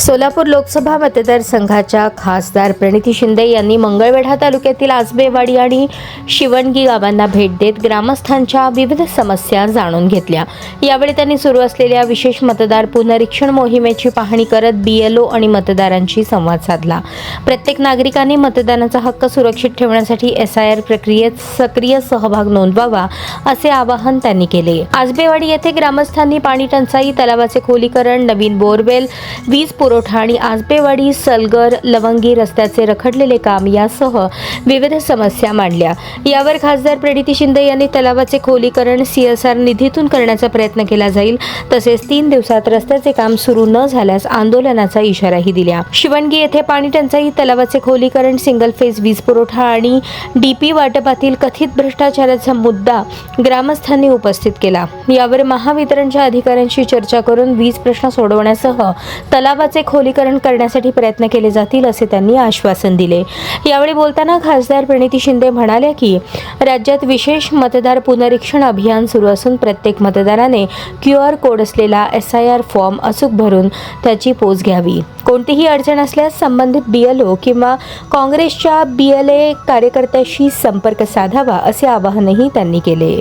सोलापूर लोकसभा मतदारसंघाच्या खासदार प्रणिती शिंदे यांनी मंगळवेढा तालुक्यातील आजबेवाडी आणि शिवणगी गावांना भेट देत ग्रामस्थांच्या विविध समस्या जाणून घेतल्या। यावेळी त्यांनी सुरू असलेल्या विशेष मतदार पुनरीक्षण मोहिमेची पाहणी करत बीएलओ आणि मतदारांशी संवाद साधला। प्रत्येक नागरिकांनी मतदानाचा हक्क सुरक्षित ठेवण्यासाठी एसआयआर प्रक्रियेत सक्रिय सहभाग नोंदवावा असे आवाहन त्यांनी केले। आजबेवाडी येथे ग्रामस्थांनी पाणी टंचाई, तलावाचे खोलीकरण, नवीन बोरवेल, वीज पुरवठा आणि आजबेवाडी सलगर लवंगी रस्त्याचे रखडलेले काम यासह विविध समस्या मांडल्या। यावर खासदार प्रणिती शिंदे यांनी तलावाचे खोलीकरण सीएसआर निधीतून करण्याचा प्रयत्न केला जाईल, तसेच 3 दिवसात रस्त्याचे काम सुरू न झाल्यास आंदोलनाचा इशाराही दिला। शिवणगी येथे पाणी टंचाई, तलावाचे खोलीकरण, सिंगल फेज वीज पुरवठा आणि डीपी वाटपातील कथित भ्रष्टाचाराचा मुद्दा ग्रामस्थांनी उपस्थित केला। यावर महावितरणच्या अधिकाऱ्यांशी चर्चा करून वीज प्रश्न सोडवण्यासह तलावाचे खोलीकरण करण्यासाठी प्रयत्न केले जातील असे त्यांनी आश्वासन दिले। यावेळी बोलताना खासदार प्रणिती शिंदे म्हणाल्या की राज्यात विशेष मतदार पुनरीक्षण अभियान सुरू असून प्रत्येक मतदाराने QR कोड असलेला एसआयआर फॉर्म अचूक भरून त्याची पोच घ्यावी। कोणतीही अडचण असल्यास संबंधित बीएलओ किंवा काँग्रेसच्या BLA कार्यकर्त्याशी संपर्क साधावा असे आवाहनही त्यांनी केले।